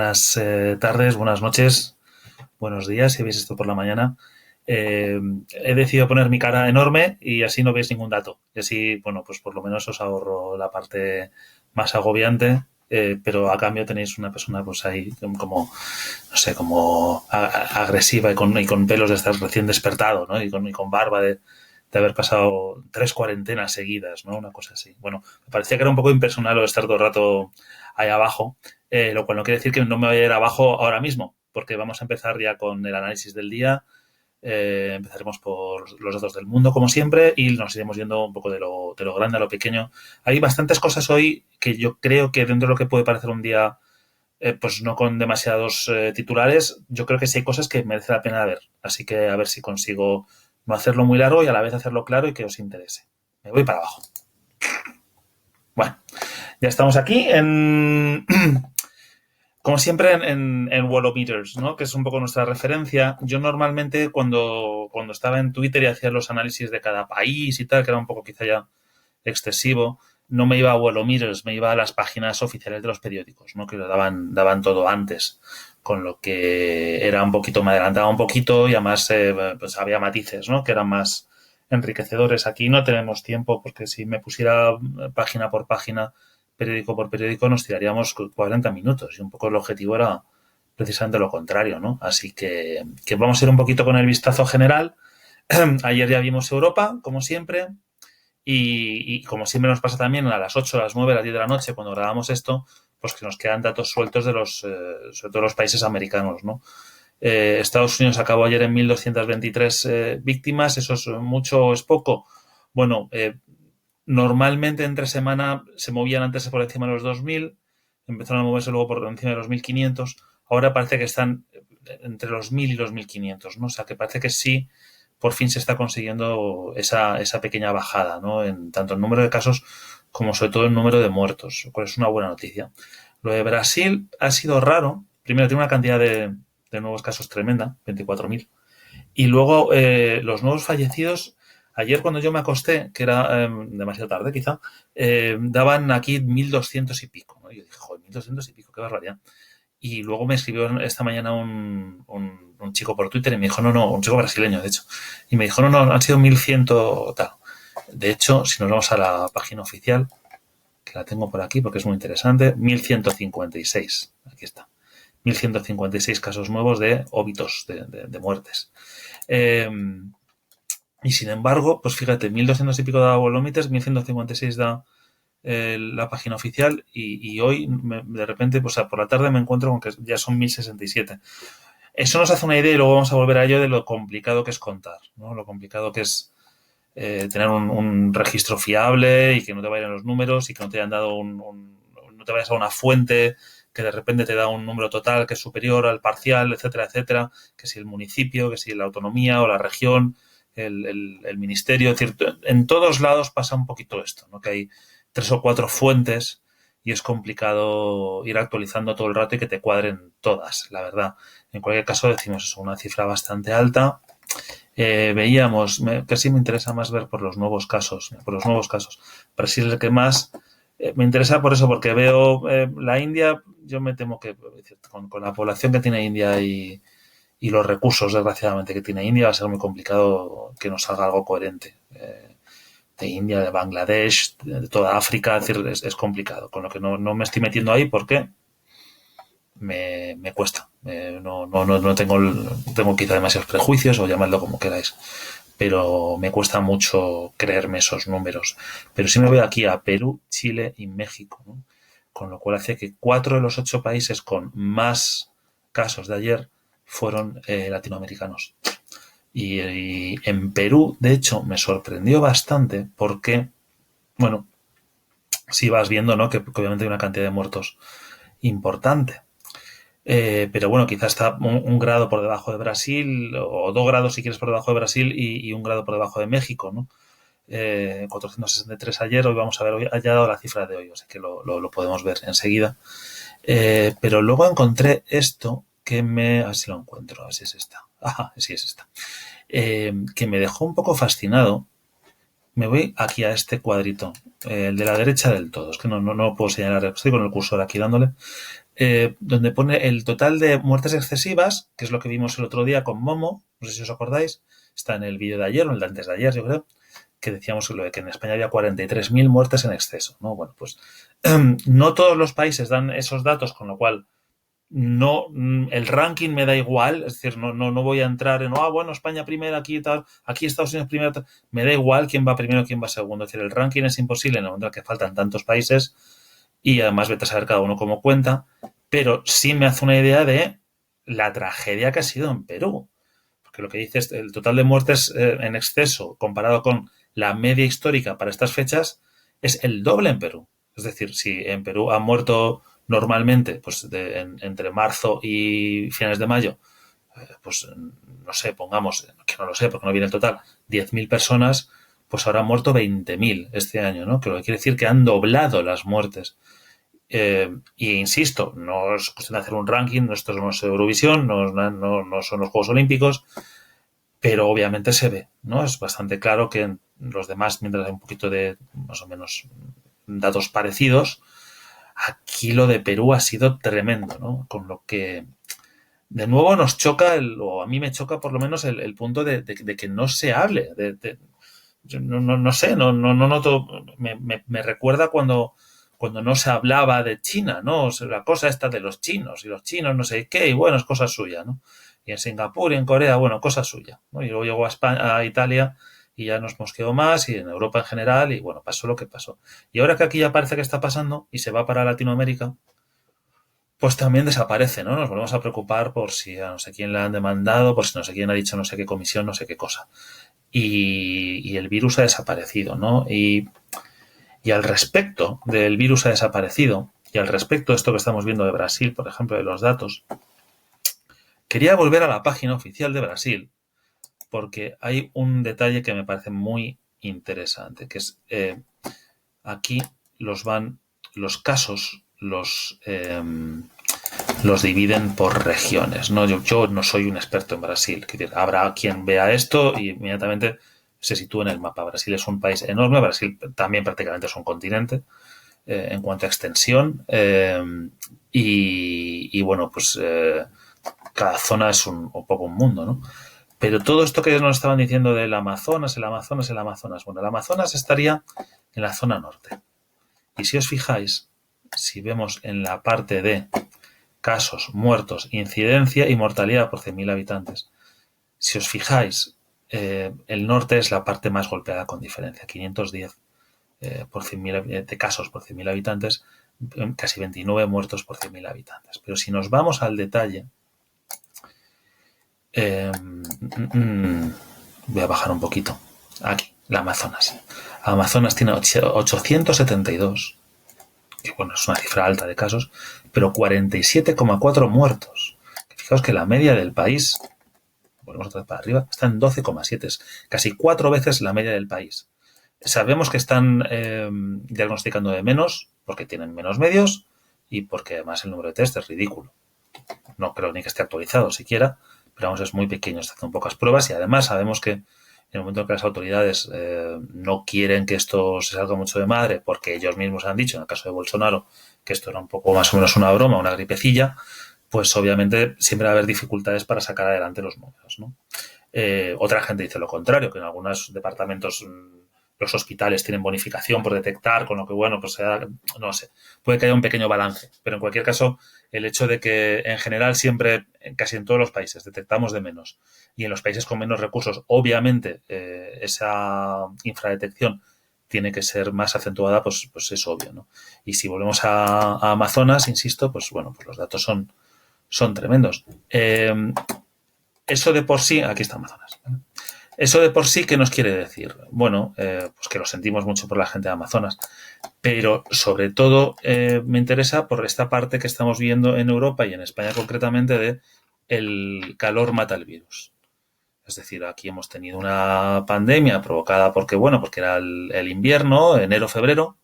Buenas tardes, buenas noches, buenos días, si veis esto por la mañana. He decidido poner mi cara enorme y así no veis ningún dato. Y así, bueno, pues por lo menos os ahorro la parte más agobiante, pero a cambio tenéis una persona pues ahí como no sé, como agresiva y con pelos de estar recién despertado, ¿no? Y con barba de haber pasado 3 cuarentenas seguidas, ¿no? Una cosa así. Bueno, me parecía que era un poco impersonal lo de estar todo el rato ahí abajo, lo cual no quiere decir que no me vaya a ir abajo ahora mismo, porque vamos a empezar ya con el análisis del día. Empezaremos por los datos del mundo, como siempre, y nos iremos yendo un poco de lo grande a lo pequeño. Hay bastantes cosas hoy que yo creo que dentro de lo que puede parecer un día pues no con demasiados titulares, yo creo que sí hay cosas que merece la pena ver. Así que a ver si consigo no hacerlo muy largo y a la vez hacerlo claro y que os interese. Me voy para abajo. Bueno, ya estamos aquí como siempre, en Worldometers, ¿no? Que es un poco nuestra referencia. Yo normalmente cuando estaba en Twitter y hacía los análisis de cada país y tal, que era un poco quizá ya excesivo, no me iba a Worldometers, me iba a las páginas oficiales de los periódicos, ¿no? Que lo daban todo antes, con lo que era un poquito, me adelantaba un poquito y además pues había matices, ¿no? Que eran más enriquecedores. Aquí no tenemos tiempo porque si me pusiera página por página, periódico por periódico, nos tiraríamos 40 minutos y un poco el objetivo era precisamente lo contrario, ¿no? Así que vamos a ir un poquito con el vistazo general. Ayer ya vimos Europa, como siempre, y como siempre nos pasa también a las 8, a las 9, a las 10 de la noche cuando grabamos esto, pues que nos quedan datos sueltos de sobre todo los países americanos, ¿no? Estados Unidos acabó ayer en 1.223 víctimas, ¿eso es mucho o es poco? Bueno, normalmente entre semana se movían antes por encima de los 2.000, empezaron a moverse luego por encima de los 1.500, ahora parece que están entre los 1.000 y los 1.500, ¿no? O sea que parece que sí, por fin se está consiguiendo esa pequeña bajada, ¿no? En tanto el número de casos como sobre todo el número de muertos, lo cual es una buena noticia. Lo de Brasil ha sido raro. Primero, tiene una cantidad de nuevos casos tremenda, 24.000. Y luego los nuevos fallecidos, ayer cuando yo me acosté, que era demasiado tarde quizá, daban aquí 1.200 y pico, ¿no? Y yo dije, joder, 1.200 y pico, qué barbaridad. Y luego me escribió esta mañana un chico por Twitter y me dijo, no, un chico brasileño, de hecho. Y me dijo, no, han sido 1.100 tal. De hecho, si nos vamos a la página oficial, que la tengo por aquí porque es muy interesante, 1.156. Aquí está. 1.156 casos nuevos de óbitos, de muertes. Y sin embargo, pues fíjate, 1.200 y pico da Volómites, 1.156 da la página oficial y hoy de repente, pues por la tarde me encuentro con que ya son 1.067. Eso nos hace una idea y luego vamos a volver a ello de lo complicado que es contar, ¿no? Lo complicado que es tener un registro fiable y que no te vayan los números y que no te hayan dado no te vayas a una fuente que de repente te da un número total que es superior al parcial, etcétera, etcétera, que si el municipio, que si la autonomía o la región, el ministerio, es decir, en todos lados pasa un poquito esto, ¿no? Que hay 3 o 4 fuentes y es complicado ir actualizando todo el rato y que te cuadren todas, la verdad. En cualquier caso decimos eso, una cifra bastante alta. Veíamos, casi me interesa más ver por los nuevos casos, Brasil es el que más me interesa por eso, porque veo la India, yo me temo que con la población que tiene India y los recursos, desgraciadamente, que tiene India, va a ser muy complicado que nos salga algo coherente. De India, de Bangladesh, de toda África, es decir, es complicado, con lo que no me estoy metiendo ahí porque me cuesta. No tengo quizá demasiados prejuicios o llamadlo como queráis, pero me cuesta mucho creerme esos números. Pero sí me voy aquí a Perú, Chile y México, ¿no? Con lo cual hace que 4 de los 8 países con más casos de ayer fueron latinoamericanos. Y en Perú, de hecho, me sorprendió bastante porque, bueno, si vas viendo, ¿no? Que obviamente hay una cantidad de muertos importante. Pero bueno, quizás está un grado por debajo de Brasil, o 2 grados si quieres por debajo de Brasil y 1 grado por debajo de México, ¿no? 463 ayer, hoy vamos a ver, hoy ha dado la cifra de hoy, o sea que lo podemos ver enseguida. Pero luego encontré esto a ver si lo encuentro, a ver si es esta. Ajá, sí es esta. Que me dejó un poco fascinado. Me voy aquí a este cuadrito, el de la derecha del todo, es que no puedo señalar, estoy con el cursor aquí dándole. donde pone el total de muertes excesivas, que es lo que vimos el otro día con Momo, no sé si os acordáis, está en el vídeo de ayer o el de antes de ayer, yo creo, que decíamos que en España había 43.000 muertes en exceso, ¿no? Bueno, pues no todos los países dan esos datos, con lo cual no, el ranking me da igual, es decir, no voy a entrar en, bueno, España primera, aquí tal, aquí Estados Unidos primero, tal. Me da igual quién va primero, quién va segundo, es decir, el ranking es imposible en el momento en que faltan tantos países y además vete a saber cada uno cómo cuenta, pero sí me hace una idea de la tragedia que ha sido en Perú, porque lo que dices, el total de muertes en exceso comparado con la media histórica para estas fechas es el doble en Perú. Es decir, si en Perú han muerto normalmente, pues entre marzo y finales de mayo, pues no sé, pongamos, que no lo sé porque no viene el total, 10.000 personas, pues ahora han muerto 20.000 este año, ¿no? Que lo que quiere decir que han doblado las muertes. Y insisto, no es cuestión de hacer un ranking, esto no es Eurovisión, no son los Juegos Olímpicos, pero obviamente se ve, ¿no? Es bastante claro que en los demás, mientras hay un poquito de más o menos datos parecidos, aquí lo de Perú ha sido tremendo, ¿no? Con lo que de nuevo nos choca, o a mí me choca por lo menos el punto de que no se hable. No sé, no noto, me recuerda cuando no se hablaba de China, ¿no? O sea, la cosa esta de los chinos, y los chinos no sé qué, y bueno, es cosa suya, ¿no? Y en Singapur y en Corea, bueno, cosa suya, ¿no? Y luego llegó a España, a Italia y ya nos mosqueó más, y en Europa en general, y bueno, pasó lo que pasó. Y ahora que aquí ya parece que está pasando y se va para Latinoamérica, pues también desaparece, ¿no? Nos volvemos a preocupar por si a no sé quién le han demandado, por si no sé quién ha dicho no sé qué comisión, no sé qué cosa. Y el virus ha desaparecido, ¿no? Y al respecto del virus ha desaparecido, y al respecto de esto que estamos viendo de Brasil, por ejemplo, de los datos, quería volver a la página oficial de Brasil, porque hay un detalle que me parece muy interesante, que es aquí los casos los dividen por regiones, ¿no? Yo no soy un experto en Brasil, habrá quien vea esto y inmediatamente se sitúa en el mapa. Brasil es un país enorme, Brasil también prácticamente es un continente en cuanto a extensión y bueno, pues cada zona es un poco un mundo, ¿no? Pero todo esto que nos estaban diciendo del Amazonas, bueno, el Amazonas estaría en la zona norte. Y si os fijáis, si vemos en la parte de casos, muertos, incidencia y mortalidad por 100.000 habitantes, si os fijáis, el norte es la parte más golpeada con diferencia, 510 por 100.000 de casos por 100.000 habitantes, casi 29 muertos por 100.000 habitantes. Pero si nos vamos al detalle, voy a bajar un poquito. Aquí, la Amazonas. Amazonas tiene 872, que bueno, es una cifra alta de casos, pero 47,4 muertos. Fijaos que la media del país, volvemos otra vez para arriba, está en 12,7, es casi 4 veces la media del país. Sabemos que están diagnosticando de menos porque tienen menos medios y porque además el número de test es ridículo. No creo ni que esté actualizado siquiera, pero vamos, es muy pequeño, se hacen pocas pruebas y además sabemos que en el momento en que las autoridades no quieren que esto se salga mucho de madre, porque ellos mismos han dicho, en el caso de Bolsonaro, que esto era un poco más o menos una broma, una gripecilla, pues obviamente siempre va a haber dificultades para sacar adelante los números, ¿no? Otra gente dice lo contrario, que en algunos departamentos los hospitales tienen bonificación por detectar, con lo que, bueno, pues no sé, puede que haya un pequeño balance, pero en cualquier caso, el hecho de que en general siempre, casi en todos los países, detectamos de menos y en los países con menos recursos, obviamente, esa infradetección tiene que ser más acentuada, pues es obvio, ¿no? Y si volvemos a Amazonas, insisto, pues bueno, pues los datos son tremendos. Eso de por sí, aquí está Amazonas, ¿vale? Eso de por sí, ¿qué nos quiere decir? Bueno, pues que lo sentimos mucho por la gente de Amazonas, pero sobre todo me interesa por esta parte que estamos viendo en Europa y en España concretamente de el calor mata el virus. Es decir, aquí hemos tenido una pandemia provocada porque era el invierno, enero, febrero,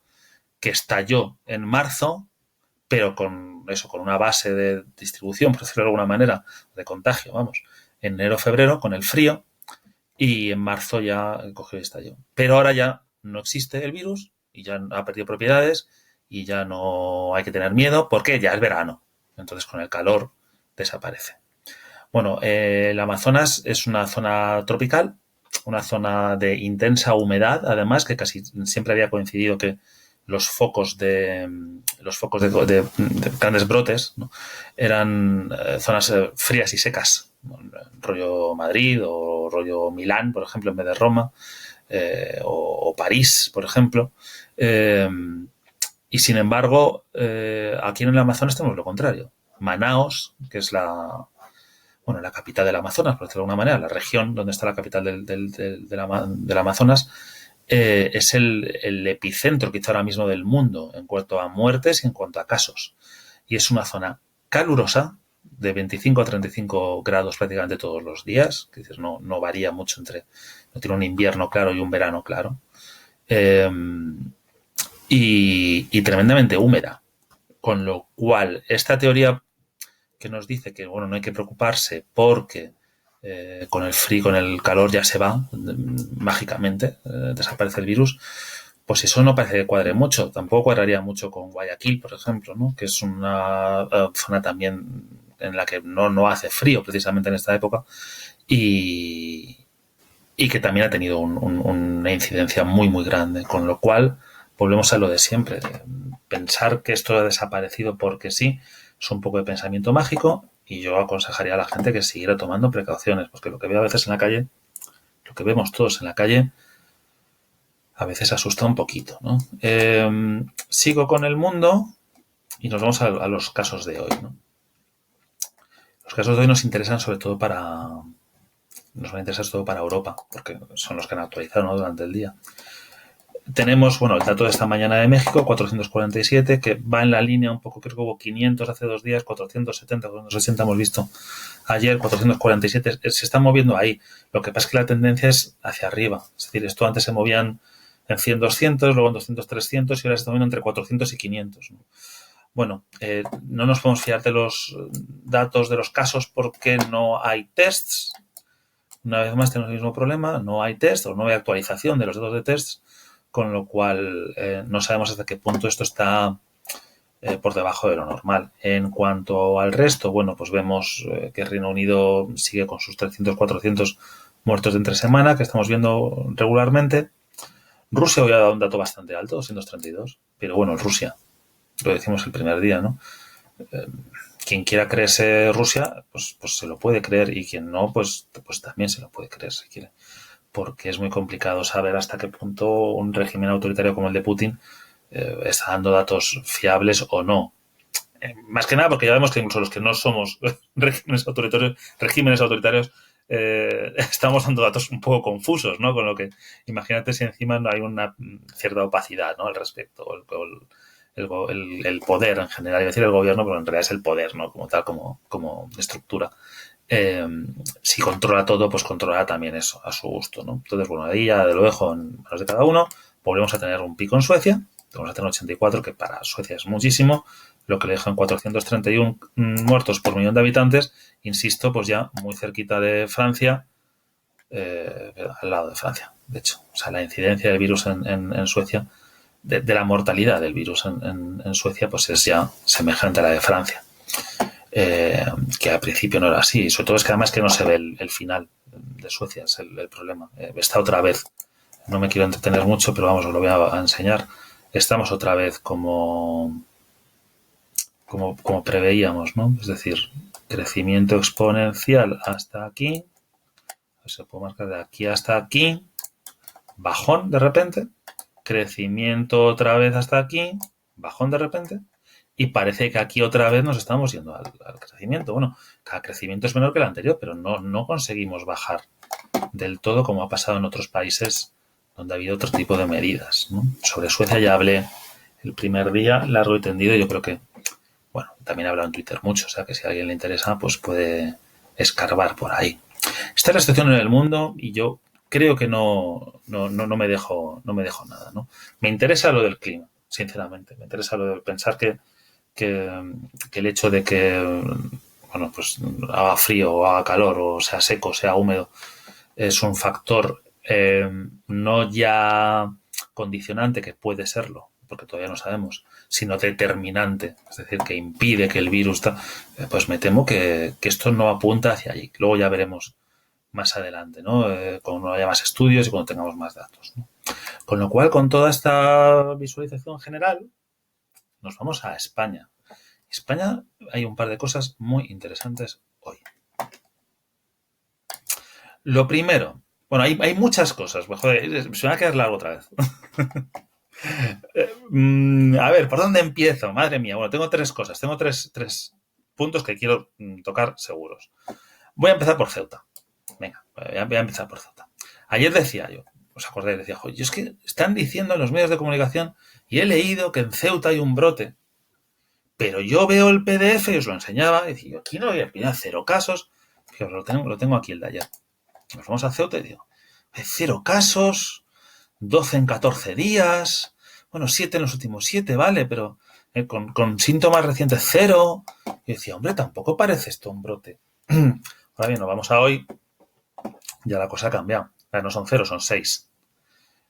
que estalló en marzo, pero con una base de distribución, por decirlo de alguna manera, de contagio, vamos, en enero, febrero, con el frío, y en marzo ya cogió y estalló. Pero ahora ya no existe el virus y ya ha perdido propiedades y ya no hay que tener miedo porque ya es verano. Entonces, con el calor desaparece. Bueno, el Amazonas es una zona tropical, una zona de intensa humedad, además, que casi siempre había coincidido que los focos de grandes brotes, ¿no? Eran zonas frías y secas, ¿no? Rollo Madrid o rollo Milán, por ejemplo, en vez de Roma, o París, por ejemplo. Y sin embargo, aquí en el Amazonas tenemos lo contrario. Manaos, que es la capital del Amazonas, por decirlo de alguna manera, la región donde está la capital del Amazonas, es el epicentro quizá ahora mismo del mundo en cuanto a muertes y en cuanto a casos. Y es una zona calurosa, de 25 a 35 grados prácticamente todos los días, que dices, no varía mucho no tiene un invierno claro y un verano claro, eh, y tremendamente húmeda. Con lo cual, esta teoría que nos dice que bueno, no hay que preocuparse porque con el frío, con el calor ya se va mágicamente, desaparece el virus, pues eso no parece que cuadre mucho. Tampoco cuadraría mucho con Guayaquil, por ejemplo, ¿no? Que es una zona también en la que no hace frío precisamente en esta época y que también ha tenido una incidencia muy, muy grande. Con lo cual, volvemos a lo de siempre. Pensar que esto ha desaparecido porque sí, es un poco de pensamiento mágico y yo aconsejaría a la gente que siguiera tomando precauciones, porque lo que veo a veces en la calle, lo que vemos todos en la calle, a veces asusta un poquito, ¿no? Sigo con el mundo y nos vamos a los casos de hoy, ¿no? Los casos de hoy nos interesan sobre todo nos van a interesar sobre todo para Europa, porque son los que han actualizado, ¿no? Durante el día. Tenemos, bueno, el dato de esta mañana de México, 447, que va en la línea un poco, creo que hubo 500 hace 2 días, 470, 460 hemos visto ayer, 447, se está moviendo ahí. Lo que pasa es que la tendencia es hacia arriba. Es decir, esto antes se movían en 100, 200, luego en 200, 300 y ahora se está moviendo entre 400 y 500, ¿no? Bueno, no nos podemos fiar de los datos de los casos porque no hay tests. Una vez más tenemos el mismo problema, no hay test o no hay actualización de los datos de tests, con lo cual no sabemos hasta qué punto esto está por debajo de lo normal. En cuanto al resto, bueno, pues vemos que Reino Unido sigue con sus 300, 400 muertos de entre semana, que estamos viendo regularmente. Rusia hoy ha dado un dato bastante alto, 232, pero bueno, Rusia, lo decimos el primer día, ¿no? Quien quiera creerse Rusia, pues se lo puede creer, y quien no, pues también se lo puede creer si quiere. Porque es muy complicado saber hasta qué punto un régimen autoritario como el de Putin está dando datos fiables o no. Más que nada porque ya vemos que incluso los que no somos regímenes autoritarios estamos dando datos un poco confusos, ¿no? Con lo que imagínate si encima no hay una cierta opacidad, ¿no? Al respecto, el poder en general, iba a decir el gobierno, pero en realidad es el poder, ¿no? Como tal, como estructura. Si controla todo, pues controla también eso a su gusto, ¿no? Entonces, bueno, ahí ya lo dejo en manos de cada uno. Volvemos a tener un pico en Suecia, vamos a tener 84, que para Suecia es muchísimo, lo que le deja en 431 muertos por millón de habitantes, insisto, pues ya muy cerquita de Francia, al lado de Francia, de hecho. O sea, la incidencia del virus en Suecia, de la mortalidad del virus en Suecia, pues es ya semejante a la de Francia. Que al principio no era así, sobre todo es que además que no se ve el final de Suecia, es el problema. Está otra vez, no me quiero entretener mucho, pero vamos, os lo voy a enseñar. Estamos otra vez como preveíamos, ¿no? Es decir, crecimiento exponencial hasta aquí, se puede marcar de aquí hasta aquí, bajón de repente, crecimiento otra vez hasta aquí, bajón de repente, y parece que aquí otra vez nos estamos yendo al crecimiento. Bueno, cada crecimiento es menor que el anterior, pero no conseguimos bajar del todo como ha pasado en otros países donde ha habido otro tipo de medidas, ¿no? Sobre Suecia ya hablé el primer día, largo y tendido, y yo creo que, bueno, también he hablado en Twitter mucho, o sea que si a alguien le interesa, pues puede escarbar por ahí. Esta es la situación en el mundo y yo creo que no me dejo nada, ¿no? Me interesa lo del clima, sinceramente. Me interesa lo de pensar que el hecho de que, bueno, pues haga frío o haga calor o sea seco, sea húmedo, es un factor no ya condicionante, que puede serlo, porque todavía no sabemos, sino determinante, es decir, que impide que el virus, pues me temo que esto no apunta hacia allí. Luego ya veremos más adelante, ¿no? Cuando haya más estudios y cuando tengamos más datos, ¿no? Con lo cual, con toda esta visualización general, nos vamos a España. En España hay un par de cosas muy interesantes hoy. Lo primero, bueno, hay muchas cosas. Joder, se me va a quedar largo otra vez. A ver, ¿por dónde empiezo? Madre mía. Bueno, tengo tres cosas. Tengo tres puntos que quiero tocar seguros. Voy a empezar por Ceuta. Venga, voy a empezar por Ceuta. Ayer decía yo, ¿os acordáis? Decía, joder, es que están diciendo en los medios de comunicación y he leído que en Ceuta hay un brote, pero yo veo el PDF y os lo enseñaba y decía, aquí no había 0 casos. Fijaos, lo tengo aquí el de ayer. Nos vamos a Ceuta y digo, 0 casos, 12 en 14 días, bueno, 7 en los últimos 7, vale, pero con síntomas recientes 0. Y decía, hombre, tampoco parece esto un brote. Ahora bien, nos vamos a hoy, ya la cosa ha cambiado. No son 0, son 6.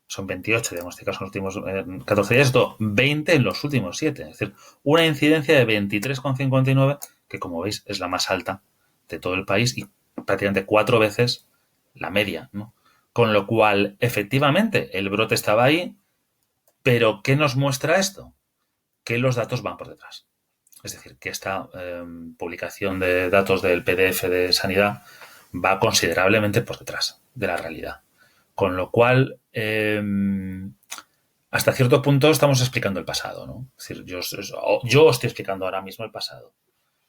Son 28 diagnosticados en los últimos 14 días, esto 20 en los últimos 7. Es decir, una incidencia de 23,59, que como veis es la más alta de todo el país y prácticamente 4 veces la media, ¿no? Con lo cual, efectivamente, el brote estaba ahí, pero ¿qué nos muestra esto? Que los datos van por detrás. Es decir, que esta publicación de datos del PDF de sanidad va considerablemente por detrás de la realidad. Con lo cual, hasta cierto punto estamos explicando el pasado, ¿no? Es decir, yo estoy explicando ahora mismo el pasado.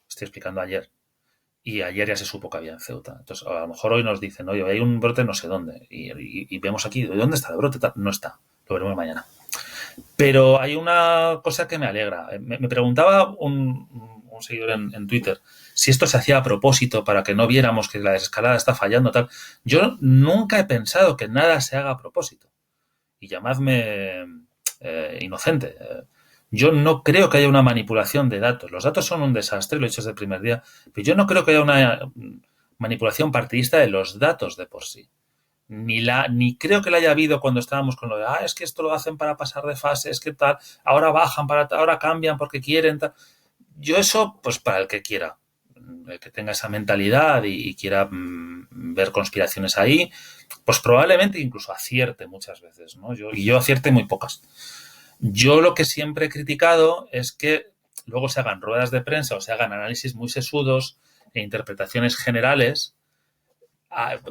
Estoy explicando ayer. Y ayer ya se supo que había en Ceuta. Entonces, a lo mejor hoy nos dicen, oye, hay un brote no sé dónde. Y vemos aquí, ¿dónde está el brote? No está. Lo veremos mañana. Pero hay una cosa que me alegra. Me preguntaba un seguidor en Twitter si esto se hacía a propósito para que no viéramos que la desescalada está fallando, tal. Yo nunca he pensado que nada se haga a propósito. Y llamadme inocente. Yo no creo que haya una manipulación de datos. Los datos son un desastre, lo he dicho desde el primer día, pero yo no creo que haya una manipulación partidista de los datos de por sí. Ni creo que la haya habido cuando estábamos con lo de, es que esto lo hacen para pasar de fase, es que tal, ahora bajan, ahora cambian porque quieren, tal. Yo eso, pues para el que quiera, el que tenga esa mentalidad y quiera ver conspiraciones ahí, pues probablemente incluso acierte muchas veces, ¿no? Yo acierte muy pocas. Yo lo que siempre he criticado es que luego se hagan ruedas de prensa o se hagan análisis muy sesudos e interpretaciones generales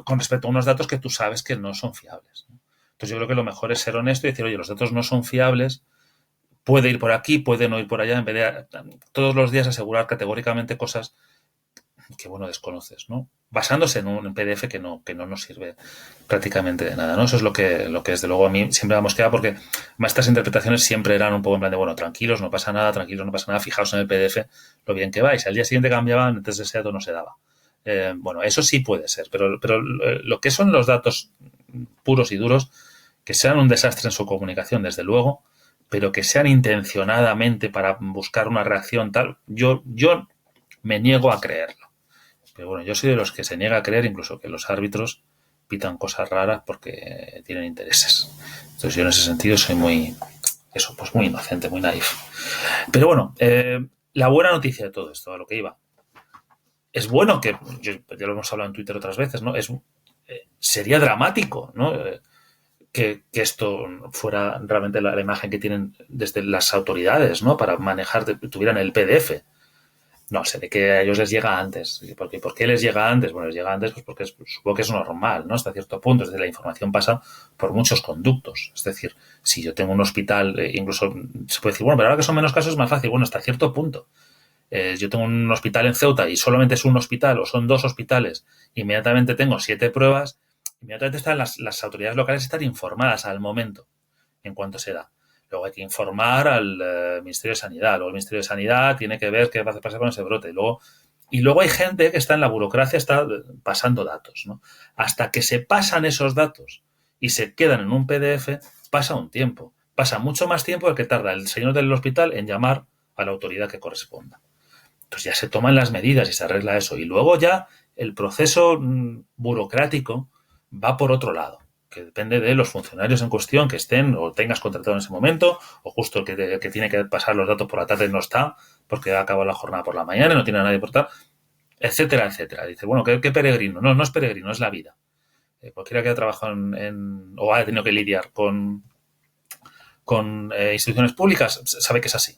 con respecto a unos datos que tú sabes que no son fiables, ¿no? Entonces yo creo que lo mejor es ser honesto y decir, oye, los datos no son fiables, puede ir por aquí, puede no ir por allá, en vez de todos los días asegurar categóricamente cosas que, bueno, desconoces, ¿no? Basándose en un PDF que no nos sirve prácticamente de nada, ¿no? Eso es lo que desde luego a mí siempre me ha mosqueado, porque estas interpretaciones siempre eran un poco en plan de, bueno, tranquilos, no pasa nada, fijaos en el PDF lo bien que vais. Al día siguiente cambiaban, entonces ese dato no se daba. Bueno, eso sí puede ser, pero lo que son los datos puros y duros, que sean un desastre en su comunicación, desde luego, pero que sean intencionadamente para buscar una reacción tal, yo me niego a creerlo. Pero bueno, yo soy de los que se niega a creer incluso que los árbitros pitan cosas raras porque tienen intereses. Entonces yo en ese sentido soy muy inocente, muy naif. Pero bueno, la buena noticia de todo esto, a lo que iba, es bueno que, ya lo hemos hablado en Twitter otras veces, ¿no? Sería dramático, ¿no? Que esto fuera realmente la imagen que tienen desde las autoridades, ¿no? Para manejar, tuvieran el PDF. No, se ve que a ellos les llega antes. ¿Por qué les llega antes? Bueno, les llega antes pues porque supongo que es normal, ¿no? Hasta cierto punto. Es decir, la información pasa por muchos conductos. Es decir, si yo tengo un hospital, incluso se puede decir, bueno, pero ahora que son menos casos es más fácil. Bueno, hasta cierto punto. Yo tengo un hospital en Ceuta y solamente es un hospital o son 2 hospitales, inmediatamente tengo 7 pruebas, inmediatamente están las autoridades locales están informadas al momento en cuanto se da. Luego hay que informar al Ministerio de Sanidad. Luego el Ministerio de Sanidad tiene que ver qué va a pasar con ese brote. Y luego hay gente que está en la burocracia, está pasando datos, ¿no? Hasta que se pasan esos datos y se quedan en un PDF, pasa un tiempo. Pasa mucho más tiempo del que tarda el señor del hospital en llamar a la autoridad que corresponda. Entonces ya se toman las medidas y se arregla eso. Y luego ya el proceso burocrático va por otro lado, porque depende de los funcionarios en cuestión que estén o tengas contratado en ese momento, o justo el que tiene que pasar los datos por la tarde no está, porque ha acabado la jornada por la mañana y no tiene a nadie por tal, etcétera, etcétera. Dice, bueno, ¿qué peregrino? No, no es peregrino, es la vida. Cualquiera que haya trabajado o haya tenido que lidiar con instituciones públicas sabe que es así.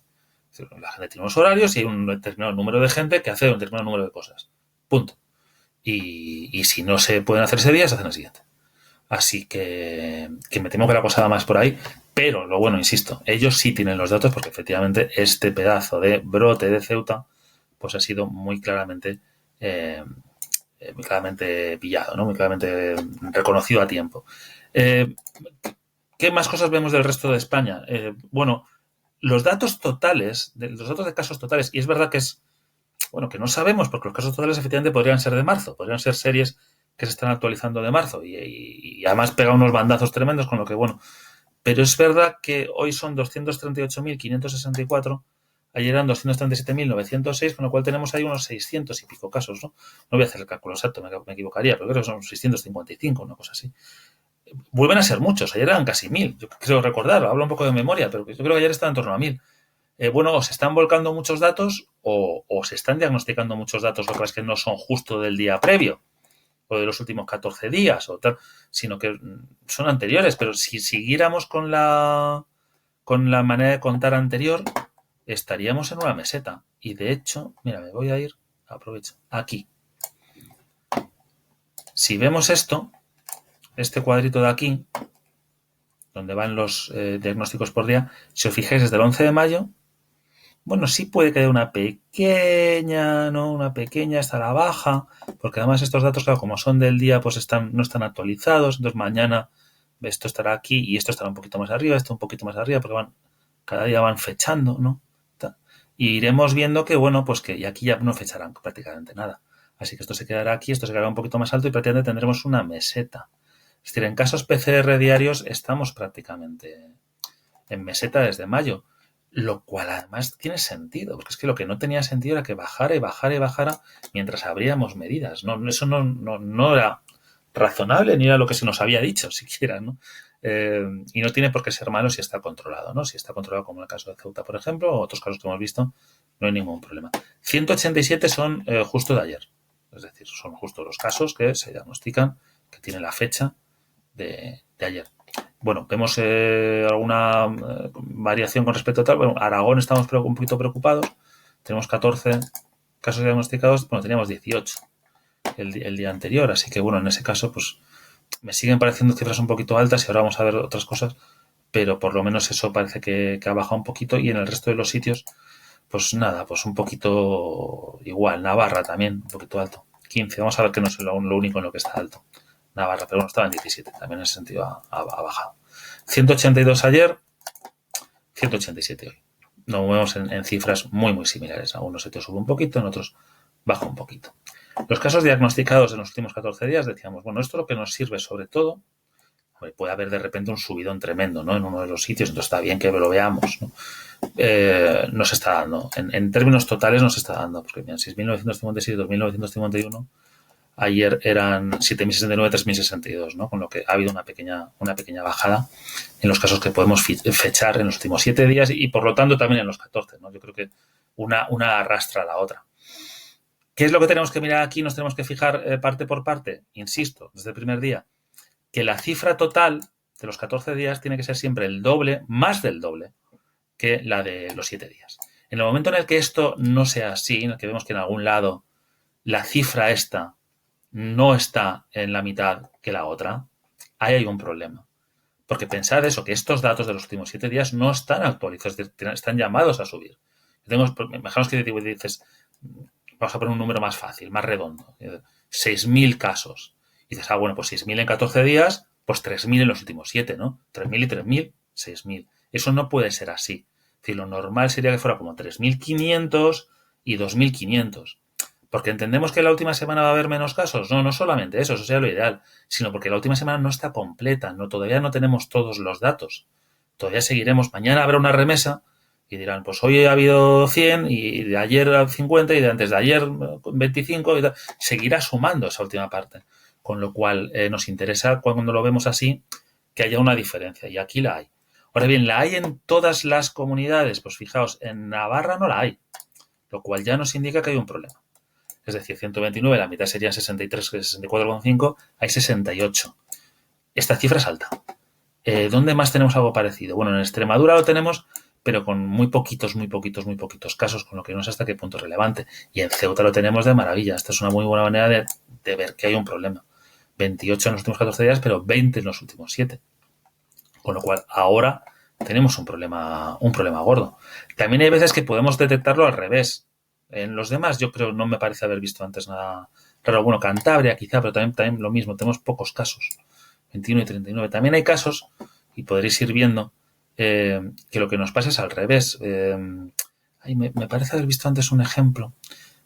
La gente tiene unos horarios y hay un determinado número de gente que hace un determinado número de cosas. Punto. Y si no se pueden hacer ese día, se hacen el siguiente. Así que me temo que la cosa va más por ahí. Pero lo bueno, insisto, ellos sí tienen los datos porque efectivamente este pedazo de brote de Ceuta pues ha sido muy claramente pillado, ¿no? Muy claramente reconocido a tiempo. ¿Qué más cosas vemos del resto de España? Bueno, los datos totales, los datos de casos totales, y es verdad que es, bueno, que no sabemos, porque los casos totales efectivamente podrían ser de marzo, podrían ser series que se están actualizando de marzo, y además pega unos bandazos tremendos, con lo que, bueno, pero es verdad que hoy son 238.564, ayer eran 237.906, con lo cual tenemos ahí unos 600 y pico casos, ¿no? No voy a hacer el cálculo exacto, me equivocaría, pero creo que son 655, una cosa así. Vuelven a ser muchos, ayer eran casi 1.000, yo creo recordar, hablo un poco de memoria, pero yo creo que ayer estaba en torno a 1.000. Bueno, o se están volcando muchos datos o se están diagnosticando muchos datos, lo que es que no son justo del día previo o de los últimos 14 días o tal, sino que son anteriores, pero si siguiéramos con la manera de contar anterior, estaríamos en una meseta. Y de hecho, mira, me voy a ir, aprovecho, aquí. Si vemos esto, este cuadrito de aquí, donde van los diagnósticos por día, si os fijáis desde el 11 de mayo, bueno, sí puede que haya una pequeña, ¿no? Una pequeña hasta la baja, porque además estos datos, claro, como son del día, pues no están actualizados, entonces mañana esto estará aquí y esto estará un poquito más arriba, esto un poquito más arriba, porque cada día van fechando, ¿no? Y iremos viendo que, bueno, pues que y aquí ya no fecharán prácticamente nada. Así que esto se quedará aquí, esto se quedará un poquito más alto y prácticamente tendremos una meseta. Es decir, en casos PCR diarios estamos prácticamente en meseta desde mayo, lo cual además tiene sentido, porque es que lo que no tenía sentido era que bajara y bajara y bajara mientras abríamos medidas. No, eso no era razonable ni era lo que se nos había dicho siquiera, ¿no? Y no tiene por qué ser malo si está controlado, ¿no? Si está controlado, como en el caso de Ceuta, por ejemplo, o otros casos que hemos visto, no hay ningún problema. 187 son justo de ayer, es decir, son justo los casos que se diagnostican, que tienen la fecha de ayer. Bueno, vemos alguna variación con respecto a tal. Bueno, Aragón estamos un poquito preocupados. Tenemos 14 casos diagnosticados. Bueno, teníamos 18 el día anterior. Así que, bueno, en ese caso, pues me siguen pareciendo cifras un poquito altas y ahora vamos a ver otras cosas. Pero por lo menos eso parece que ha bajado un poquito. Y en el resto de los sitios, pues nada, pues un poquito igual. Navarra también, un poquito alto. 15. Vamos a ver que no es lo único en lo que está alto. Navarra, pero bueno, estaba en 17, también en ese sentido ha bajado. 182 ayer, 187 hoy. Nos movemos en cifras muy, muy similares. Algunos sitios sube un poquito, en otros baja un poquito. Los casos diagnosticados en los últimos 14 días, decíamos, bueno, esto es lo que nos sirve sobre todo, puede haber de repente un subidón tremendo, ¿no? En uno de los sitios, entonces está bien que lo veamos, ¿no? Nos está dando, en términos totales nos está dando, porque miren, 6.957, 2.951, ayer eran 7.069, 3.062, ¿no? Con lo que ha habido una pequeña bajada en los casos que podemos fechar en los últimos 7 días y por lo tanto también en los 14, ¿no? Yo creo que una arrastra a la otra. ¿Qué es lo que tenemos que mirar aquí? Nos tenemos que fijar parte por parte, insisto, desde el primer día, que la cifra total de los 14 días tiene que ser siempre el doble, más del doble, que la de los 7 días. En el momento en el que esto no sea así, en el que vemos que en algún lado la cifra esta no está en la mitad que la otra, ahí hay un problema. Porque pensad eso, que estos datos de los últimos 7 días no están actualizados, están llamados a subir. Imaginaos que dices, vamos a poner un número más fácil, más redondo, 6.000 casos. Y dices, bueno, pues 6.000 en 14 días, pues 3.000 en los últimos 7, ¿no? 3.000 y 3.000, 6.000. Eso no puede ser así. Es decir, lo normal sería que fuera como 3.500 y 2.500. ¿Porque entendemos que la última semana va a haber menos casos? No, no solamente eso sería lo ideal, sino porque la última semana no está completa, todavía no tenemos todos los datos. Todavía seguiremos, mañana habrá una remesa y dirán, pues hoy ha habido 100 y de ayer 50 y de antes de ayer 25 y tal. Seguirá sumando esa última parte. Con lo cual nos interesa cuando lo vemos así que haya una diferencia y aquí la hay. Ahora bien, ¿la hay en todas las comunidades? Pues fijaos, en Navarra no la hay, lo cual ya nos indica que hay un problema. Es decir, 129, la mitad serían 63, 64,5, hay 68. Esta cifra es alta. ¿Dónde más tenemos algo parecido? Bueno, en Extremadura lo tenemos, pero con muy poquitos casos, con lo que no sé hasta qué punto es relevante. Y en Ceuta lo tenemos de maravilla. Esta es una muy buena manera de ver que hay un problema. 28 en los últimos 14 días, pero 20 en los últimos 7. Con lo cual, ahora tenemos un problema gordo. También hay veces que podemos detectarlo al revés. En los demás, yo creo, no me parece haber visto antes nada raro. Bueno, Cantabria quizá, pero también lo mismo, tenemos pocos casos. 21 y 39. También hay casos, y podréis ir viendo, que lo que nos pasa es al revés. Me parece haber visto antes un ejemplo,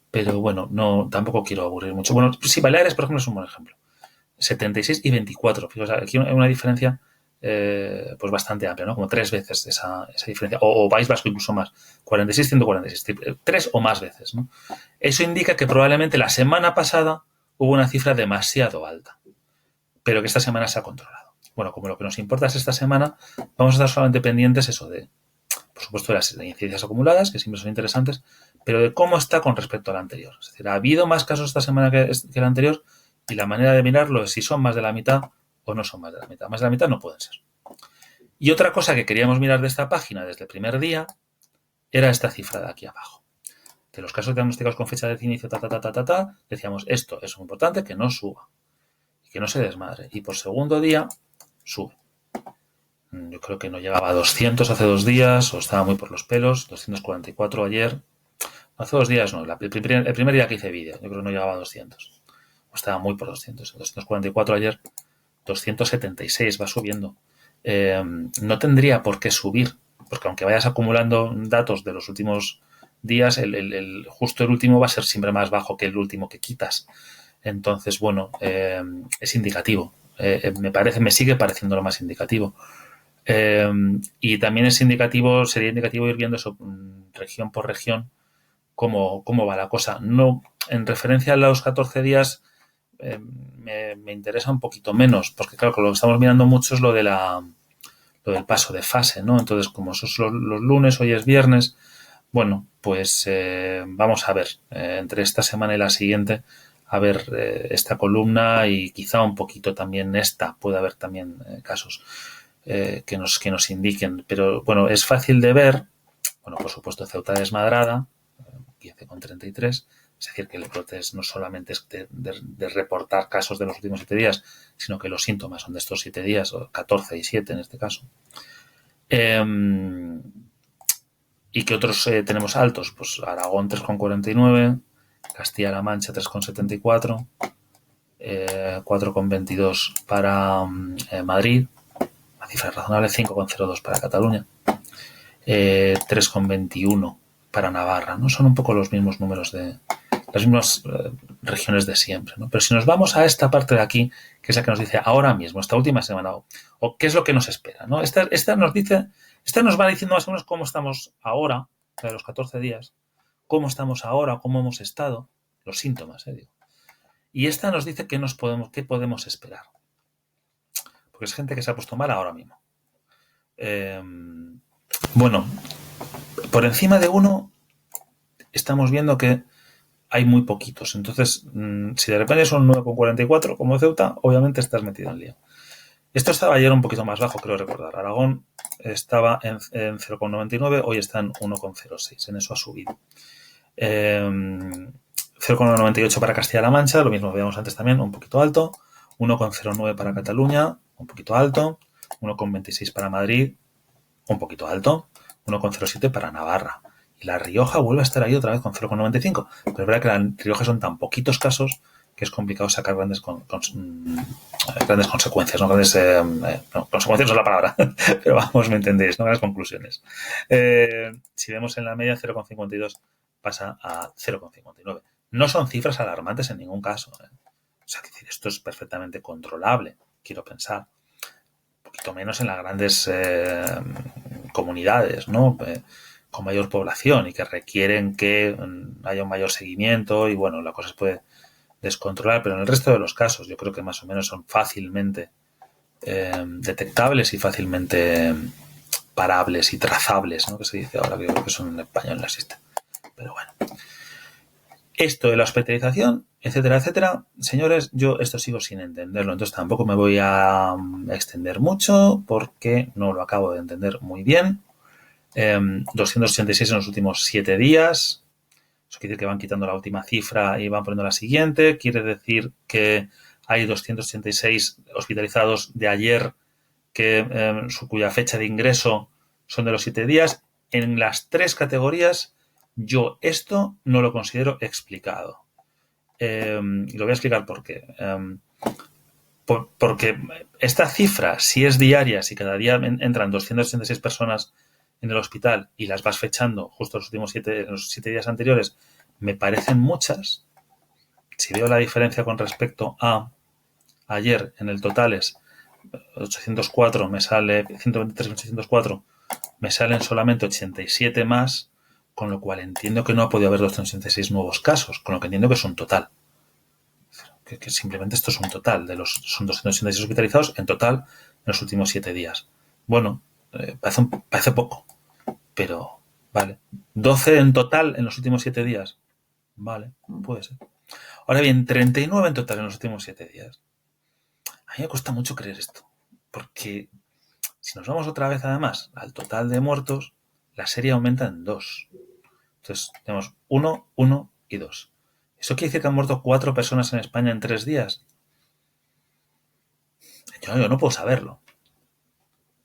pero bueno, no, tampoco quiero aburrir mucho. Bueno, sí, Baleares, por ejemplo, es un buen ejemplo. 76 y 24. Fíjate, aquí hay una diferencia pues bastante amplia, ¿no? Como 3 veces esa diferencia. O País Vasco incluso más. 46, 146. 3 o más veces, ¿no? Eso indica que probablemente la semana pasada hubo una cifra demasiado alta, pero que esta semana se ha controlado. Bueno, como lo que nos importa es esta semana, vamos a estar solamente pendientes eso de, por supuesto, de las incidencias acumuladas, que siempre son interesantes, pero de cómo está con respecto a la anterior. Es decir, ha habido más casos esta semana que la anterior y la manera de mirarlo es si son más de la mitad o no son más de la mitad. Más de la mitad no pueden ser. Y otra cosa que queríamos mirar de esta página desde el primer día era esta cifra de aquí abajo. De los casos diagnosticados con fecha de inicio, decíamos, esto es muy importante que no suba y que no se desmadre. Y por segundo día sube. Yo creo que no llegaba a 200 hace 2 días o estaba muy por los pelos. 244 ayer. Hace 2 días no, el primer día que hice vídeo, yo creo que no llegaba a 200. O estaba muy por 200. 244 ayer, 276 va subiendo. No tendría por qué subir, porque aunque vayas acumulando datos de los últimos días, justo el último va a ser siempre más bajo que el último que quitas. Entonces, bueno, es indicativo. Me sigue pareciendo lo más indicativo. Y también sería indicativo ir viendo eso región por región cómo va la cosa. No, en referencia a los 14 días me interesa un poquito menos, porque claro, lo que estamos mirando mucho es lo del paso de fase, ¿no? Entonces, como esos son los lunes, hoy es viernes, bueno, pues vamos a ver entre esta semana y la siguiente, a ver esta columna y quizá un poquito también esta, puede haber también casos que nos indiquen. Pero bueno, es fácil de ver. Bueno, por supuesto, Ceuta desmadrada, 15,33. Es decir, que el brote no solamente es de reportar casos de los últimos 7 días, sino que los síntomas son de estos 7 días, o 14 y 7 en este caso. ¿Y qué otros tenemos altos? Pues Aragón 3,49, Castilla-La Mancha 3,74, 4,22 para Madrid, una cifra razonable, 5,02 para Cataluña, 3,21 para Navarra, ¿no? Son un poco los mismos números de las mismas regiones de siempre, ¿no? Pero si nos vamos a esta parte de aquí, que es la que nos dice ahora mismo, esta última semana, o qué es lo que nos espera, ¿no? Esta nos va diciendo más o menos cómo estamos ahora, de los 14 días, cómo estamos ahora, cómo hemos estado, los síntomas, digo. Y esta nos dice qué podemos esperar. Porque es gente que se ha puesto mal ahora mismo. Bueno, por encima de 1 estamos viendo que hay muy poquitos. Entonces, si de repente son 9,44 como Ceuta, obviamente estás metido en lío. Esto estaba ayer un poquito más bajo, creo recordar. Aragón estaba en 0,99, hoy está en 1,06. En eso ha subido. 0,98 para Castilla-La Mancha, lo mismo veíamos antes también, un poquito alto. 1,09 para Cataluña, un poquito alto. 1,26 para Madrid, un poquito alto. 1,07 para Navarra. Y La Rioja vuelve a estar ahí otra vez con 0,95. Pero es verdad que La Rioja son tan poquitos casos que es complicado sacar grandes consecuencias, ¿no? Consecuencias no es la palabra, pero vamos, me entendéis, ¿no? Grandes conclusiones. Si vemos en la media, 0,52 pasa a 0,59. No son cifras alarmantes en ningún caso, ¿eh? O sea, decir, esto es perfectamente controlable, quiero pensar. Un poquito menos en las grandes comunidades, ¿no? Con mayor población y que requieren que haya un mayor seguimiento y, bueno, la cosa puede descontrolar, pero en el resto de los casos yo creo que más o menos son fácilmente detectables y fácilmente parables y trazables, ¿no? Que se dice ahora, que creo que eso en español no existe. Pero bueno. Esto de la hospitalización, etcétera, etcétera, señores, yo esto sigo sin entenderlo, entonces tampoco me voy a extender mucho porque no lo acabo de entender muy bien. 286 en los últimos 7 días, eso quiere decir que van quitando la última cifra y van poniendo la siguiente, quiere decir que hay 286 hospitalizados de ayer cuya fecha de ingreso son de los 7 días. En las 3 categorías yo esto no lo considero explicado. Y lo voy a explicar por qué. Porque esta cifra, si es diaria, si cada día entran 286 personas en el hospital y las vas fechando justo los últimos 7 días anteriores, me parecen muchas. Si veo la diferencia con respecto a ayer en el total es 804, me sale 123, 804, me salen solamente 87 más, con lo cual entiendo que no ha podido haber 286 nuevos casos, con lo que entiendo que es un total. Que simplemente esto es un total, son 286 hospitalizados en total en los últimos 7 días. Bueno, parece poco, pero vale. 12 en total en los últimos 7 días. Vale, puede ser. Ahora bien, 39 en total en los últimos 7 días. A mí me cuesta mucho creer esto, porque si nos vamos otra vez además al total de muertos, la serie aumenta en 2. Entonces tenemos 1, 1 y 2. ¿Eso quiere decir que han muerto 4 personas en España en 3 días? Yo no puedo saberlo.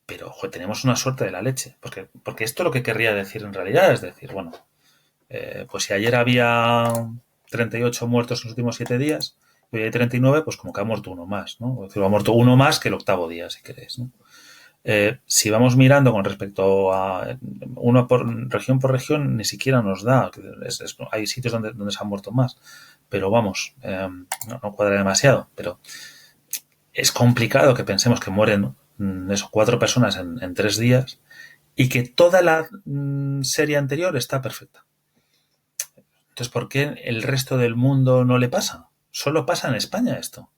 Pero, joder, tenemos una suerte de la leche. Porque esto lo que querría decir en realidad es decir, bueno, pues si ayer había 38 muertos en los últimos 7 días, y hoy hay 39, pues como que ha muerto uno más, ¿no? Es decir, ha muerto uno más que el octavo día, si queréis, ¿no? Si vamos mirando con respecto a uno por región, ni siquiera nos da. Hay sitios donde se han muerto más, pero vamos, no cuadra demasiado. Pero es complicado que pensemos que mueren esos 4 personas en 3 días y que toda la serie anterior está perfecta. Entonces, ¿por qué el resto del mundo no le pasa? Solo pasa en España esto.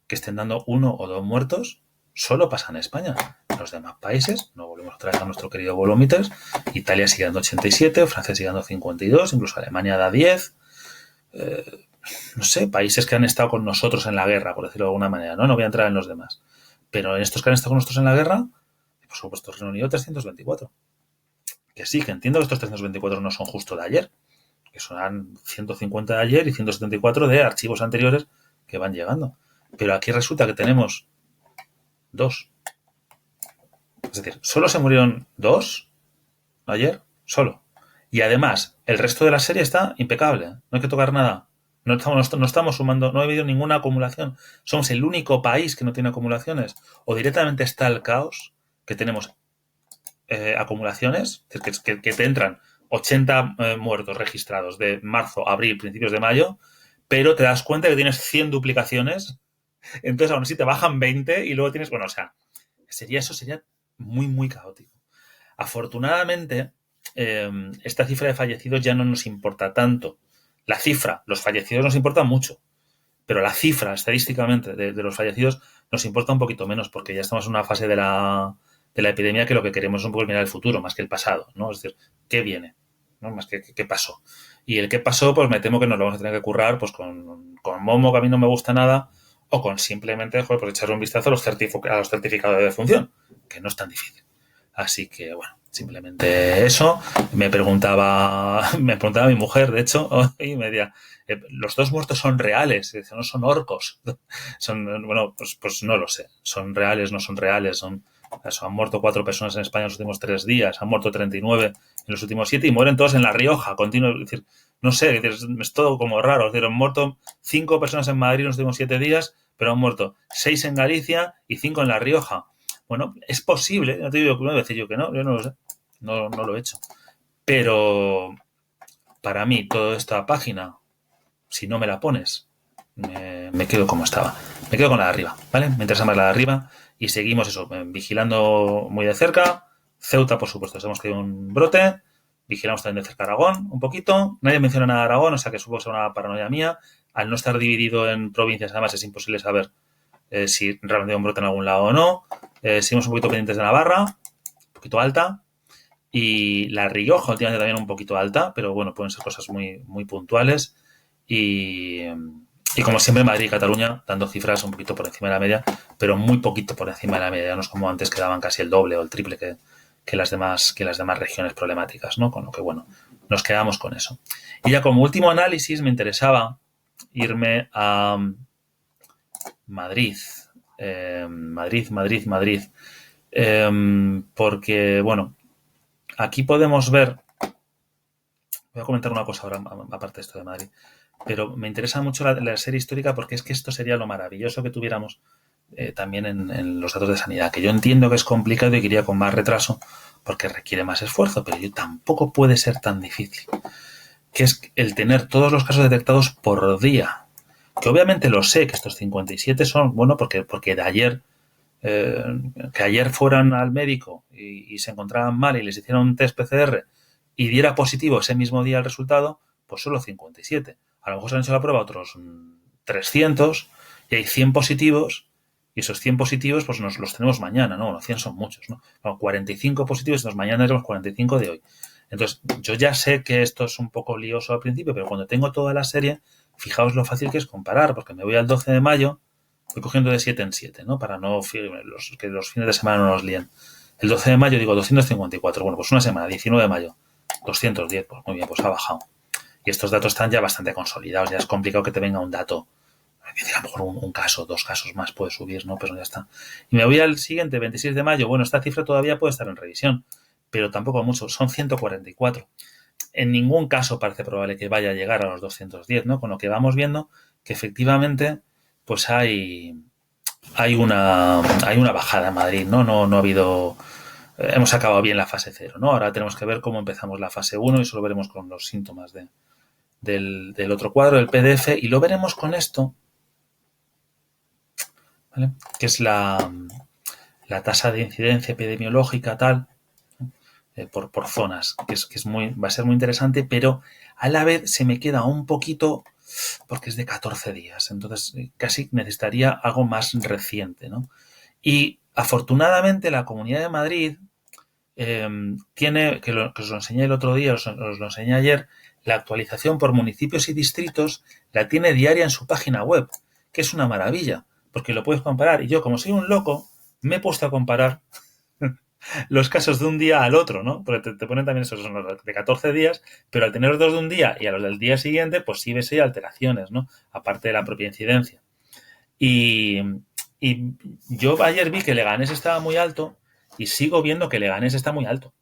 Que estén dando 1 o 2 muertos, solo pasa en España. En los demás países, no volvemos otra vez a nuestro querido Bolometers, Italia sigue dando 87, Francia sigue dando 52, incluso Alemania da 10. No sé, países que han estado con nosotros en la guerra, por decirlo de alguna manera, ¿no? No voy a entrar en los demás. Pero en estos que han estado con nosotros en la guerra, por supuesto, Reino Unido 324. Que sí, que entiendo que estos 324 no son justo de ayer, que son 150 de ayer y 174 de archivos anteriores que van llegando. Pero aquí resulta que tenemos 2. Es decir, solo se murieron 2 ayer, solo. Y además, el resto de la serie está impecable. No hay que tocar nada. No estamos sumando, no ha habido ninguna acumulación. Somos el único país que no tiene acumulaciones. O directamente está el caos, que tenemos acumulaciones, es decir, que te entran 80 muertos registrados de marzo, abril, principios de mayo, pero te das cuenta que tienes 100 duplicaciones. Entonces, aún así te bajan 20 y luego tienes, bueno, o sea, sería muy, muy caótico. Afortunadamente, esta cifra de fallecidos ya no nos importa tanto. La cifra, los fallecidos nos importan mucho, pero la cifra estadísticamente de los fallecidos nos importa un poquito menos porque ya estamos en una fase de la epidemia que lo que queremos es un poco mirar el futuro más que el pasado, ¿no? Es decir, ¿qué viene? ¿No? Más que qué pasó. Y el qué pasó, pues me temo que nos lo vamos a tener que currar pues con Momo, que a mí no me gusta nada, o con simplemente, joder, pues echarle un vistazo a los certificados de defunción, que no es tan difícil. Así que, bueno, simplemente eso. Me preguntaba mi mujer, de hecho, y me decía, los 2 muertos son reales, dice, no son orcos. Bueno, pues no lo sé. Son reales, no son reales, han muerto 4 personas en España en los últimos 3 días, han muerto 39 en los últimos 7 y mueren todos en La Rioja, continuo, es decir, no sé, es todo como raro, es decir, han muerto 5 personas en Madrid en los últimos 7 días, pero han muerto 6 en Galicia y 5 en La Rioja. Bueno, es posible, no te digo que una vez yo que no, yo no lo sé, no lo he hecho. Pero para mí, toda esta página, si no me la pones, me quedo como estaba. Me quedo con la de arriba, ¿vale? Me interesa más la de arriba y seguimos eso, vigilando muy de cerca. Ceuta, por supuesto, sabemos que hay un brote. Vigilamos también de cerca Aragón, un poquito. Nadie menciona nada de Aragón, o sea que supongo que es una paranoia mía. al no estar dividido en provincias, además es imposible saber si realmente hay un brote en algún lado o no. Seguimos un poquito pendientes de Navarra, un poquito alta. Y La Rioja últimamente también un poquito alta, pero bueno, pueden ser cosas muy, muy puntuales. Y, y como siempre, Madrid y Cataluña dando cifras un poquito por encima de la media, pero muy poquito por encima de la media. No es como antes que daban casi el doble o el triple que las demás regiones problemáticas, ¿no? Con lo que, bueno, nos quedamos con eso. Y ya como último análisis me interesaba irme a Madrid. Madrid. Porque, bueno, aquí podemos ver, voy a comentar una cosa ahora, aparte de esto de Madrid, pero me interesa mucho la serie histórica porque es que esto sería lo maravilloso que tuviéramos también en los datos de sanidad, que yo entiendo que es complicado y que iría con más retraso porque requiere más esfuerzo, pero yo tampoco puede ser tan difícil, que es el tener todos los casos detectados por día, que obviamente lo sé, que estos 57 son, bueno, porque de ayer, que ayer fueran al médico y se encontraban mal y les hicieron un test PCR y diera positivo ese mismo día el resultado, pues solo 57. A lo mejor se han hecho la prueba otros 300 y hay 100 positivos y esos 100 positivos pues nos los tenemos mañana, ¿no? Bueno, 100 son muchos, ¿no? Bueno, 45 positivos, entonces mañana tenemos 45 de hoy. Entonces, yo ya sé que esto es un poco lioso al principio, pero cuando tengo toda la serie, fijaos lo fácil que es comparar, porque me voy al 12 de mayo, voy cogiendo de 7 en 7, ¿no? Para no que los fines de semana no nos líen. El 12 de mayo digo 254, bueno, pues una semana, 19 de mayo, 210, pues muy bien, pues ha bajado. Y estos datos están ya bastante consolidados, ya es complicado que te venga un dato. A lo mejor un caso, 2 casos más puede subir, ¿no? Pero ya está. Y me voy al siguiente, 26 de mayo. Bueno, esta cifra todavía puede estar en revisión, pero tampoco mucho, son 144. En ningún caso parece probable que vaya a llegar a los 210, ¿no? Con lo que vamos viendo que efectivamente pues hay una bajada en Madrid, ¿no? No ha habido... hemos acabado bien la fase 0, ¿no? Ahora tenemos que ver cómo empezamos la fase 1 y eso lo veremos con los síntomas del otro cuadro, del PDF, y lo veremos con esto, ¿vale? Que es la tasa de incidencia epidemiológica tal, por zonas, que es va a ser muy interesante, pero a la vez se me queda un poquito, porque es de 14 días, entonces casi necesitaría algo más reciente, ¿no? Y afortunadamente la Comunidad de Madrid tiene, que os lo enseñé el otro día, os lo enseñé ayer, la actualización por municipios y distritos la tiene diaria en su página web, que es una maravilla, porque lo puedes comparar. Y yo, como soy un loco, me he puesto a comparar los casos de un día al otro, ¿no? Porque te ponen también esos son los de 14 días, pero al tener los dos de un día y a los del día siguiente, pues sí ves ahí alteraciones, ¿no? Aparte de la propia incidencia. Y, y yo ayer vi que Leganés estaba muy alto y sigo viendo que Leganés está muy alto.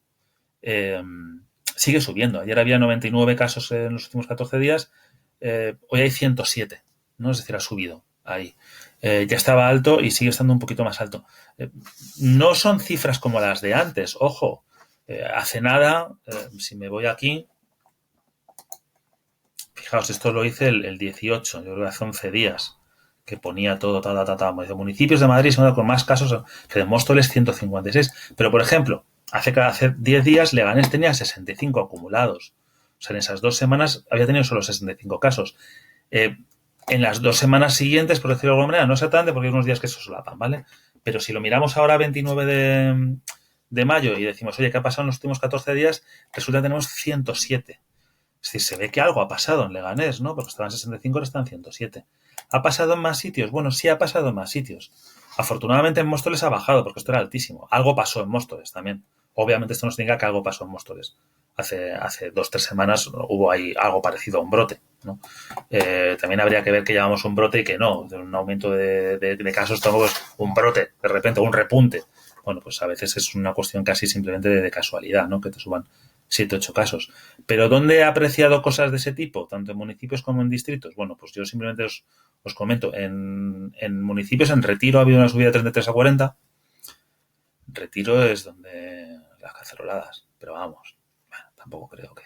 Sigue subiendo. Ayer había 99 casos en los últimos 14 días, hoy hay 107, ¿no? Es decir, ha subido ahí. Ya estaba alto y sigue estando un poquito más alto. No son cifras como las de antes, ojo. Hace nada, si me voy aquí, fijaos, esto lo hice el 18, yo creo que hace 11 días, que ponía todo, municipios de Madrid son con más casos, que de Móstoles 156. Pero, por ejemplo, hace 10 días Leganés tenía 65 acumulados. O sea, en esas 2 semanas había tenido solo 65 casos. En las 2 semanas siguientes, por decirlo de alguna manera, no exactamente porque hay unos días que se solapan, ¿vale? Pero si lo miramos ahora 29 de mayo y decimos, oye, ¿qué ha pasado en los últimos 14 días? Resulta que tenemos 107. Es decir, se ve que algo ha pasado en Leganés, ¿no? Porque estaban en 65, ahora están en 107. ¿Ha pasado en más sitios? Bueno, sí ha pasado en más sitios. Afortunadamente en Móstoles ha bajado, porque esto era altísimo. Algo pasó en Móstoles también. Obviamente esto nos indica que algo pasó en Móstoles. Hace 2-3 semanas hubo ahí algo parecido a un brote, ¿no? También habría que ver que llamamos un brote y que no. De un aumento de casos tampoco es un brote, de repente, un repunte. Bueno, pues a veces es una cuestión casi simplemente de casualidad, ¿no? Que te suban 7, 8 casos. Pero ¿dónde he apreciado cosas de ese tipo? Tanto en municipios como en distritos. Bueno, pues yo simplemente os comento. En municipios, en Retiro ha habido una subida de 33 a 40. Retiro es donde las caceroladas. Pero vamos, bueno, tampoco creo que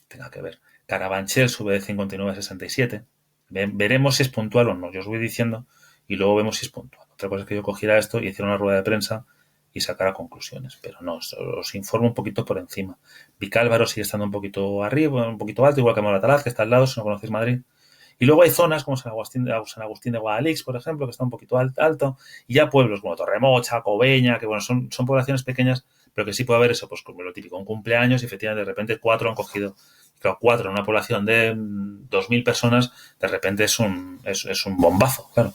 tenga que ver. Carabanchel sube de 59 a 67. Veremos si es puntual o no. Yo os voy diciendo y luego vemos si es puntual. Otra cosa es que yo cogiera esto y hiciera una rueda de prensa y sacar a conclusiones, pero no, os informo un poquito por encima. Vicálvaro sigue estando un poquito arriba, un poquito alto, igual que Moratalaz, que está al lado, si no conocéis Madrid, Y luego hay zonas como San Agustín de Guadalix, por ejemplo, que está un poquito alto, y ya pueblos como Torremocha, Cobeña, que bueno, son poblaciones pequeñas, pero que sí puede haber eso, pues como lo típico, un cumpleaños y efectivamente de repente 4 han cogido. Claro, 4 en una población de 2.000 personas, de repente es un bombazo, claro.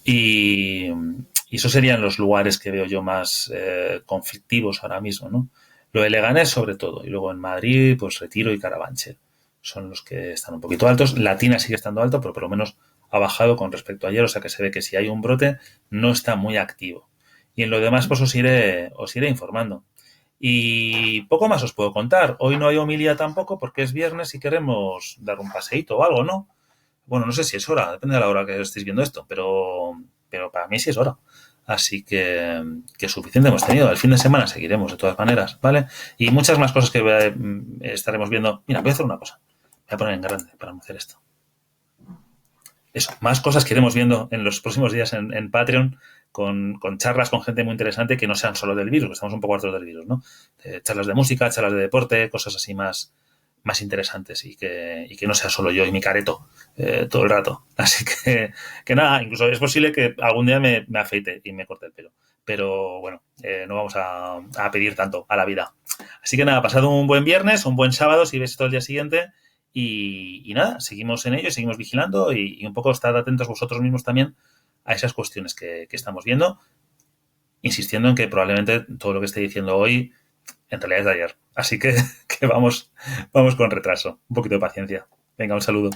Y, y esos serían los lugares que veo yo más conflictivos ahora mismo, ¿no? Lo de Leganés sobre todo, y luego en Madrid, pues Retiro y Carabanchel son los que están un poquito altos. Latina sigue estando alto, pero por lo menos ha bajado con respecto a ayer, o sea que se ve que si hay un brote no está muy activo. Y en lo demás, pues os iré informando. Y poco más os puedo contar. Hoy no hay homilía tampoco porque es viernes y queremos dar un paseíto o algo, ¿no? Bueno, no sé si es hora, depende de la hora que estéis viendo esto, pero para mí sí es hora. Así que suficiente hemos tenido. El fin de semana seguiremos de todas maneras, ¿vale? Y muchas más cosas que estaremos viendo. Mira, voy a hacer una cosa. Voy a poner en grande para no hacer esto. Eso, más cosas que iremos viendo en los próximos días en Patreon con charlas con gente muy interesante que no sean solo del virus, que estamos un poco hartos del virus, ¿no? Charlas de música, charlas de deporte, cosas así más interesantes y que no sea solo yo y mi careto todo el rato. Así que nada, incluso es posible que algún día me afeite y me corte el pelo. Pero bueno, no vamos a pedir tanto a la vida. Así que nada, pasado un buen viernes, un buen sábado, si ves todo el día siguiente. Y nada, seguimos en ello, seguimos vigilando y un poco estad atentos vosotros mismos también a esas cuestiones que estamos viendo, insistiendo en que probablemente todo lo que esté diciendo hoy en realidad es de ayer. Así que vamos con retraso. Un poquito de paciencia. Venga, un saludo.